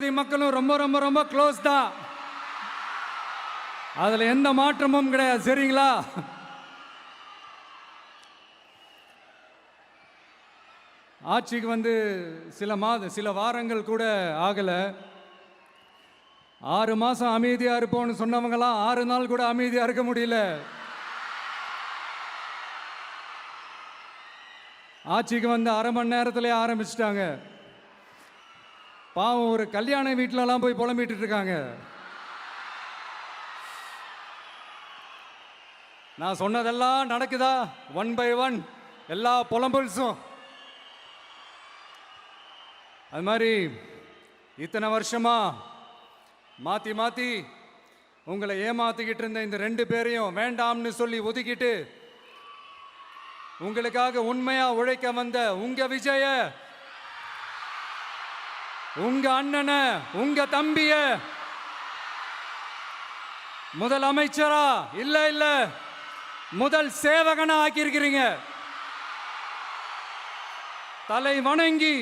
மக்களும் ரொம்ப ரொம்ப ரொம்ப க்ளோஸ் தான். அதுல எந்த மாற்றமும் கிடையாது. சரிங்களா? ஆட்சிக்கு வந்து சில வாரங்கள் கூட ஆகல. 6 மாசம் அமைதியா இருப்போம்னு சொன்னவங்களாம் 6 நாள் கூட அமைதியா இருக்க முடியல. ஆட்சிக்கு வந்து அரை மணி நேரத்திலே ஆரம்பிச்சிட்டாங்க. பாவம், ஒரு கல்யாண வீட்டிலலாம் போய் புலம்பிட்டு இருக்காங்க. நான் சொன்னதெல்லாம் நடக்குதா? 1 by 1 எல்லா புலம்பல்ஸும். அது மாதிரி இத்தனை வருஷமா மாத்தி மாத்தி உங்களை ஏமாத்திக்கிட்டு இருந்த இந்த 2 பேரையும் வேண்டாம்னு சொல்லி ஒதுக்கிட்டு உங்களுக்காக உண்மையா உழைக்க வந்த உங்க விஜய, உங்க அண்ணன, உங்க தம்பிய முதல் அமைச்சரா இல்ல முதல் சேவகனா ஆக்கியிருக்கிறீங்க. தலை வணங்கி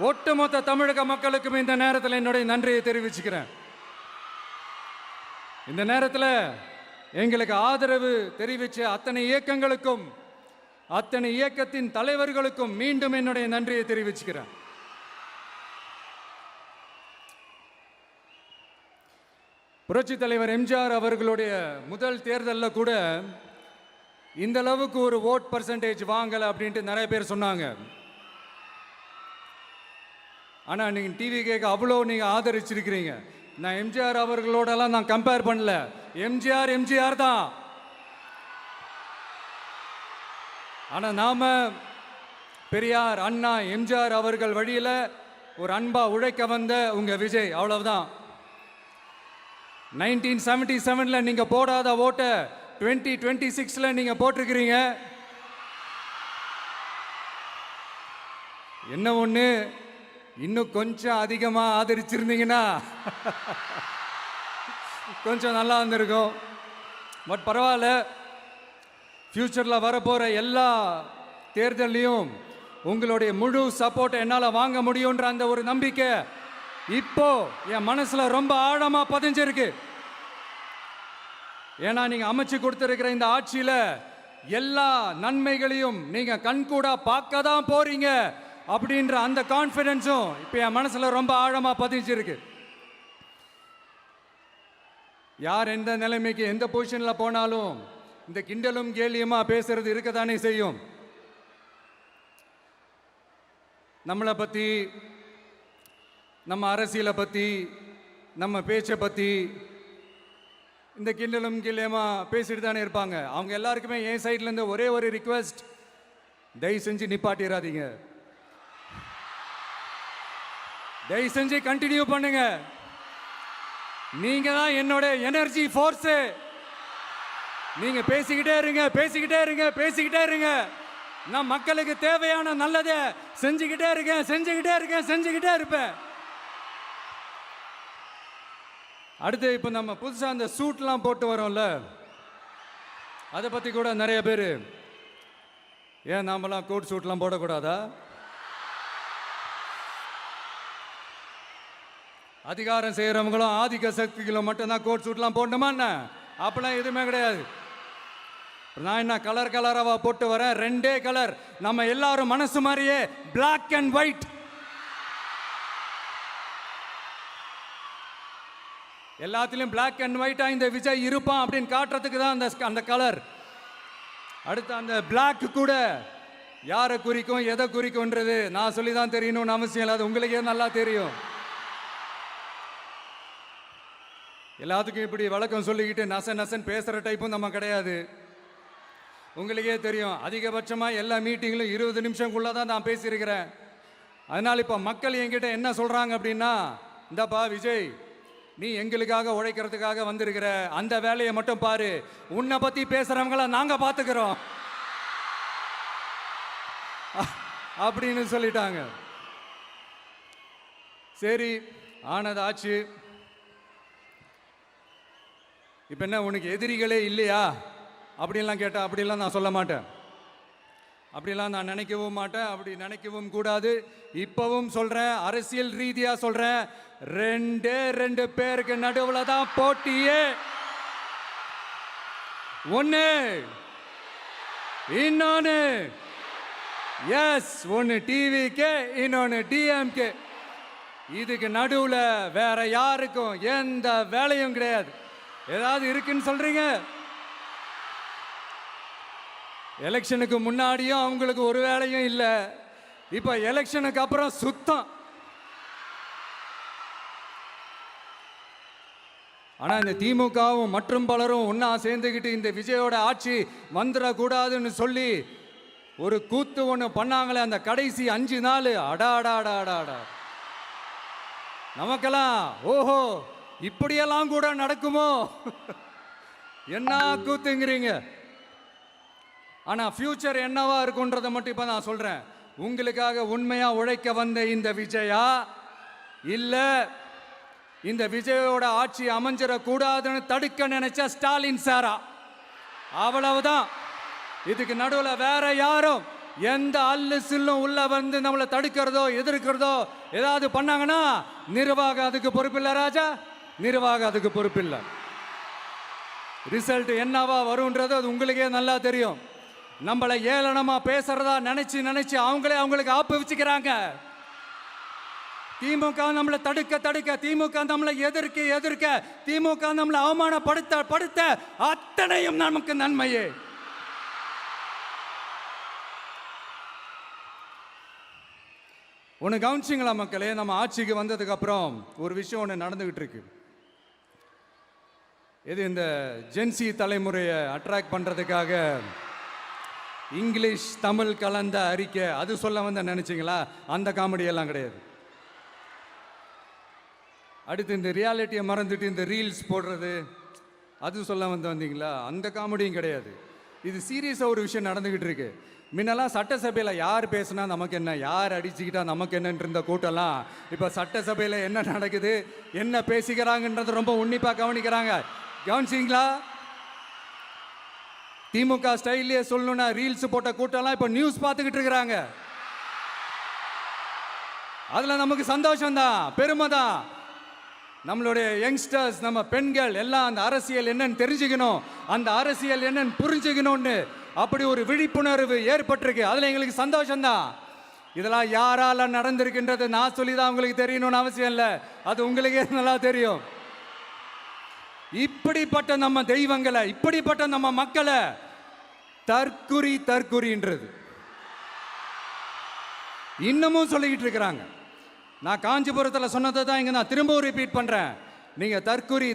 ஒட்டுமொத்த தமிழக மக்களுக்கும் இந்த நேரத்தில் என்னுடைய நன்றியை தெரிவிச்சுக்கிறேன். இந்த நேரத்தில் எங்களுக்கு ஆதரவு தெரிவித்த அத்தனை இயக்கங்களுக்கும் அத்தனை இயக்கத்தின் தலைவர்களுக்கும் மீண்டும் என்னுடைய நன்றியை தெரிவிச்சுக்கிறேன். புரட்சி தலைவர் எம்ஜிஆர் அவர்களுடைய முதல் தேர்தலில் கூட இந்த அளவுக்கு ஒரு ஓட் பர்சன்டேஜ் வாங்கலை அப்படின்ட்டு நிறைய பேர் சொன்னாங்க. ஆனால் நீங்கள் டிவி கேட்க அவ்வளோ நீங்கள் ஆதரிச்சிருக்கிறீங்க. நான் எம்ஜிஆர் அவர்களோடலாம் நான் கம்பேர் பண்ணல. எம்ஜிஆர் தான். ஆனால் நாம பெரியார், அண்ணா, எம்ஜிஆர் அவர்கள் வழியில் ஒரு அன்பா உழைக்க வந்த உங்க விஜய், அவ்வளவுதான். 1977 நீங்க போடாத ஓட்டை 2026 நீங்க போட்டிருக்கிறீங்க. என்ன ஒண்ணு, இன்னும் கொஞ்சம் அதிகமா ஆதரிச்சிருந்தீங்கன்னா கொஞ்சம் நல்லா இருந்திருக்கும். பட் பரவாயில்ல, ஃபியூச்சர்ல வரப்போற எல்லா தேர்தலையும் உங்களுடைய முழு சப்போர்ட்டை என்னால் வாங்க முடியுன்ற அந்த ஒரு நம்பிக்கை இப்போ என் மனசுல ரொம்ப ஆழமா பதிஞ்சிருக்கு. ஏன்னா நீங்க அமைச்சு கொடுத்திருக்கிற இந்த ஆட்சியில எல்லா நன்மைகளையும் நீங்க கண்கூடா பார்க்க தான் போறீங்க அப்படின்ற அந்த கான்ஃபிடன்ஸும் இப்போ என் மனசுல ரொம்ப ஆழமா பதிஞ்சிருக்கு. யார் எந்த நிலைமைக்கு எந்த பொசிஷன்ல போனாலும் இந்த கிண்டலும் கேலியுமா பேசுறது இருக்கத்தானே செய்யும். நம்மளை பத்தி, நம்ம அரசியலை பற்றி, நம்ம பேச்சை பற்றி இந்த கிண்டலும் கிள்ளையமா பேசிட்டு தானே இருப்பாங்க. அவங்க எல்லாருக்குமே என் சைட்லேருந்து ஒரே ஒரு ரிக்வெஸ்ட், தயவு செஞ்சு நிப்பாட்டிடாதீங்க. தயவு செஞ்சு கண்டினியூ பண்ணுங்க. நீங்க தான் என்னோட எனர்ஜி ஃபோர்ஸு. நீங்க பேசிக்கிட்டே இருங்க. நான் மக்களுக்கு தேவையான நல்லதை செஞ்சுக்கிட்டே இருப்பேன். அடுத்து இப்போ நம்ம புதுசாக அந்த சூட்லாம் போட்டு வரோம்ல, அதை பற்றி கூட நிறைய பேர், ஏன் நாமெல்லாம் கோட் சூட்லாம் போடக்கூடாதா? அதிகாரம் செய்கிறவங்களும் ஆதிக்க சக்திகளும் மட்டும்தான் கோட் சூட்லாம் போடணுமா என்ன? அப்பெல்லாம் எதுவுமே கிடையாது. நான் என்ன கலராக போட்டு வரேன், 2 கலர். நம்ம எல்லாரும் மனசு மாதிரியே பிளாக் அண்ட் ஒயிட். எல்லாத்திலும் பிளாக் அண்ட் ஒயிட்டா இந்த விஜய் இருப்பான் அப்படின்னு காட்டுறதுக்கு தான் அந்த கலர். அடுத்து அந்த பிளாக் கூட யாரை குறிக்கும், எதை குறிக்கும்ன்றது நான் சொல்லி தான் தெரியணும்னு அவசியம் இல்லை. அது உங்களுக்கே நல்லா தெரியும். எல்லாத்துக்கும் இப்படி வழக்கம் சொல்லிக்கிட்டு நசன் பேசுகிற டைப்பும் நம்ம கிடையாது. உங்களுக்கே தெரியும், அதிகபட்சமாக எல்லா மீட்டிங்களும் 20 நிமிஷம்குள்ளே தான் நான் பேசியிருக்கிறேன். அதனால் இப்போ மக்கள் என்கிட்ட என்ன சொல்கிறாங்க அப்படின்னா, இந்தப்பா விஜய், நீ எங்களுக்காக உழைக்கிறதுக்காக வந்திருக்கிற, அந்த வேலையை மட்டும் பாரு, உன்னை பற்றி பேசுகிறவங்கள நாங்கள் பார்த்துக்கிறோம் அப்படின்னு சொல்லிட்டாங்க. சரி, ஆனது ஆச்சு. இப்போ என்ன, உனக்கு எதிரிகளே இல்லையா அப்படின்லாம் கேட்டால் அப்படிலாம் நான் சொல்ல மாட்டேன். அப்படிலாம் நான் நினைக்கவும் மாட்டேன், அப்படி நினைக்கவும் கூடாது. இப்பவும் சொல்றேன், அரசியல் ரீதியா சொல்றேன், ரெண்டு பேருக்கு நடுவுல தான் போட்டியே. ஒன்னு இன்னொன்னு எஸ், ஒன்னு டிவிக்கு, இன்னொன்னு டிஎம்கே. இதுக்கு நடுவுல வேற யாருக்கும் எந்த வேலையும் கிடையாது. ஏதாவது இருக்குன்னு சொல்றீங்க? எலெக்ஷனுக்கு முன்னாடியும் அவங்களுக்கு ஒரு வேலையும் இல்லை, இப்ப எலெக்ஷனுக்கு அப்புறம் சுத்தம். ஆனா இந்த திமுகவும் மற்றும் பலரும் ஒன்னா சேர்ந்துக்கிட்டு இந்த விஜயோட ஆட்சி வந்துடக்கூடாதுன்னு சொல்லி ஒரு கூத்து ஒன்று பண்ணாங்களே, அந்த கடைசி 5 நாள் அடாடாடாடாடா, நமக்கெல்லாம் ஓஹோ இப்படியெல்லாம் கூட நடக்குமோ என்ன கூத்துங்கிறீங்க. ஆனா ஃபியூச்சர் என்னவா இருக்குன்றதை மட்டும் இப்ப நான் சொல்றேன். உங்களுக்காக உண்மையா உழைக்க வந்த இந்த விஜயா, இல்ல இந்த விஜயோட ஆட்சி அமைஞ்சிடக்கூடாதுன்னு தடுக்க நினைச்ச ஸ்டாலின் சாரா, அவ்வளவுதான். இதுக்கு நடுவில் வேற யாரும் எந்த அல்லு சில்லும் உள்ள வந்து நம்மளை தடுக்கிறதோ எதிர்க்கிறதோ ஏதாவது பண்ணாங்கன்னா நிர்வாகம் அதுக்கு பொறுப்பில்லை ராஜா, நிர்வாகம் அதுக்கு பொறுப்பில்லை. ரிசல்ட் என்னவா வரும்ன்றது அது உங்களுக்கே நல்லா தெரியும். நம்மளை ஏளனமா பேசுறதா நினைச்சு அவங்களுக்கு ஆப்பு வச்சுக்கிறாங்க. திமுக நம்மளை தடுக்க, திமுக நம்மளை எதிர்க்க, திமுக நம்மளை அவமானப்படுத்த அத்தனையும் நமக்கு நன்மையே. ஒன்று கவனிச்சிங்களா மக்களே, நம்ம ஆட்சிக்கு வந்ததுக்கு அப்புறம் ஒரு விஷயம் ஒன்று நடந்துகிட்டு இருக்கு. இது இந்த ஜென்சி தலைமுறையை அட்ராக்ட் பண்றதுக்காக இங்கிலீஷ் தமிழ் கலந்த அறிக்கை அது சொல்ல வந்த நினைச்சிங்களா? அந்த காமெடி எல்லாம் கிடையாது. அடுத்து இந்த ரியாலிட்டியை மறந்துட்டு இந்த ரீல்ஸ் போடுறது அது சொல்ல வந்தீங்களா? அந்த காமெடியும் கிடையாது. இது சீரியஸாக ஒரு விஷயம் நடந்துகிட்டு இருக்கு. முன்னெல்லாம் சட்டசபையில் யார் பேசுனா நமக்கு என்ன, யார் அடிச்சுக்கிட்டா நமக்கு என்னன்ற இருந்த கூட்டம்லாம் இப்போ சட்டசபையில் என்ன நடக்குது, என்ன பேசிக்கிறாங்கன்றது ரொம்ப உன்னிப்பாக கவனிக்கிறாங்க. கவனிச்சிங்களா? திமுக ஸ்டைல்லே சொல்லணும்னா ரீல்ஸ் போட்ட கூட்டம்லாம் இப்போ நியூஸ் பார்த்துக்கிட்டு இருக்கிறாங்க. அதில் நமக்கு சந்தோஷம் தான், பெருமை தான். நம்மளுடைய யங்ஸ்டர்ஸ், நம்ம பெண்கள் எல்லாம் அந்த அரசியல் என்னன்னு தெரிஞ்சுக்கணும், அந்த அரசியல் என்னன்னு புரிஞ்சுக்கணும்னு அப்படி ஒரு விழிப்புணர்வு ஏற்பட்டிருக்கு. அதில் எங்களுக்கு சந்தோஷம் தான். இதெல்லாம் யாரால நடந்திருக்கின்றது நான் சொல்லி தான் உங்களுக்கு தெரியணும்னு அவசியம் இல்லை, அது உங்களுக்கே நல்லா தெரியும். இப்படிப்பட்ட நம்ம தெய்வங்களை, இப்படிப்பட்ட நம்ம மக்களை தற்குறின்றது இன்னமும் சொல்லிக்கிட்டு இருக்கிறாங்க. நான் காஞ்சிபுரத்தில் சொன்னதை தான் இங்கே நான் திரும்பவும் ரிப்பீட் பண்ணுறேன். நீங்கள்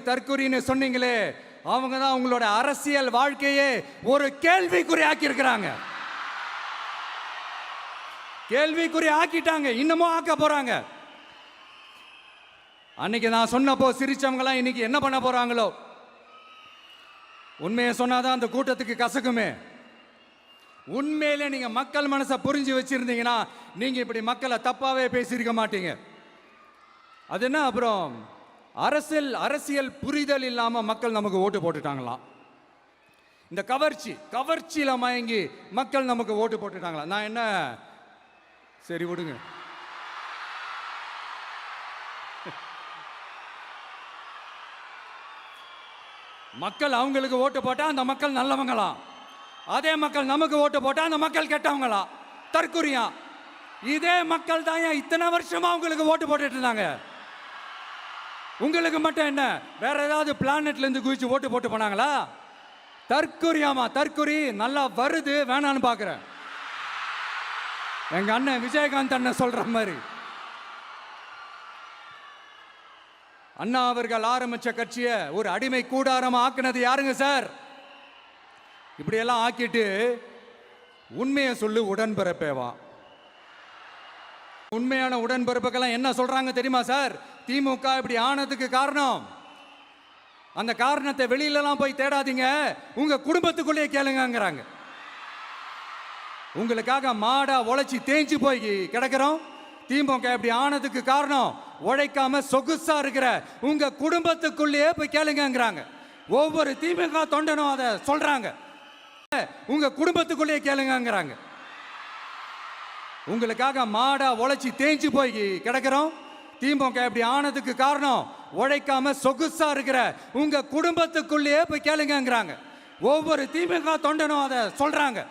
தற்குறின்னு சொன்னீங்களே, அவங்க தான் உங்களோட அரசியல் வாழ்க்கையே ஒரு கேள்விக்குறி ஆக்கி இருக்கிறாங்க. கேள்விக்குறி ஆக்கிட்டாங்க, இன்னமும் ஆக்க போறாங்க. அன்னைக்கு நான் சொன்னப்போ சிரிச்சவங்களாம் இன்னைக்கு என்ன பண்ண போறாங்களோ. உண்மையை சொன்னாதான் அந்த கூட்டத்துக்கு கசக்குமே. உண்மையிலே நீங்க மக்கள் மனசை புரிஞ்சு வச்சிருந்தீங்கன்னா நீங்க இப்படி மக்களை தப்பாவே பேசியிருக்க மாட்டீங்க. அது என்ன, அப்புறம் அரசியல் புரிதல் இல்லாம மக்கள் நமக்கு ஓட்டு போட்டுட்டாங்களாம். இந்த கவர்ச்சியில மயங்கி மக்கள் நமக்கு ஓட்டு போட்டுட்டாங்களா? நான் என்ன, சரி விடுங்க. மக்கள் அவங்களுக்கு ஓட்டு போட்டா அந்த மக்கள் நல்லவங்களாம், அதே மக்கள் நமக்கு ஓட்டு போட்டா அந்த மக்கள் கெட்டவங்களா, தற்குறியா. இதே மக்கள் தான் இத்தனை வருஷமா உங்களுக்கு ஓட்டு போட்டுட்டு இருந்தாங்க. உங்களுக்கு மட்டும் என்ன, வேற ஏதாவது பிளானட்ல இருந்து குதிச்சு ஓட்டு போட்டு போனாங்களா? தற்குறியாமா, தற்குறி நல்லா வருது, வேணான்னு பாக்குறேன். எங்க அண்ணன் விஜயகாந்த் அண்ணன் சொல்ற மாதிரி, அண்ணா அவர்கள் ஆரம்பிச்ச கட்சியை ஒரு அடிமை கூடாரமா ஆக்குனது யாருங்க சார்? இப்படியெல்லாம் ஆக்கிட்டு உண்மையை சொல்லு உடன்பிறப்பேவா. உண்மையான உடன்பிறப்புக்கெல்லாம் என்ன சொல்றாங்க தெரியுமா சார்? திமுக இப்படி ஆனதுக்கு காரணம், அந்த காரணத்தை வெளியிலலாம் போய் தேடாதீங்க, உங்க குடும்பத்துக்குள்ளேயே கேளுங்கிறாங்க. உங்களுக்காக மாடா உழைச்சி தேஞ்சு போய் கிடக்கிறோம். திமுக இப்படி ஆனதுக்கு காரணம் உழைக்காம சொகுசா இருக்கிற உங்க குடும்பத்துக்குள்ளேயே போய் கேளுங்கிறாங்க. ஒவ்வொரு திமுக தொண்டனும் அதை சொல்றாங்க, உங்க குடும்பத்துக்குள்ளேயே கேளுங்கிறாங்க. உங்களுக்காக மாடா உழைச்சி தேஞ்சு போய் கிடக்கிறோம். திமுக இப்படி ஆனதுக்கு காரணம் உழைக்காம சொகுசா இருக்கிற உங்க குடும்பத்துக்குள்ளேயே போய் கேளுங்கங்கிறாங்க. ஒவ்வொரு திமுக தொண்டனும் அதை சொல்றாங்க.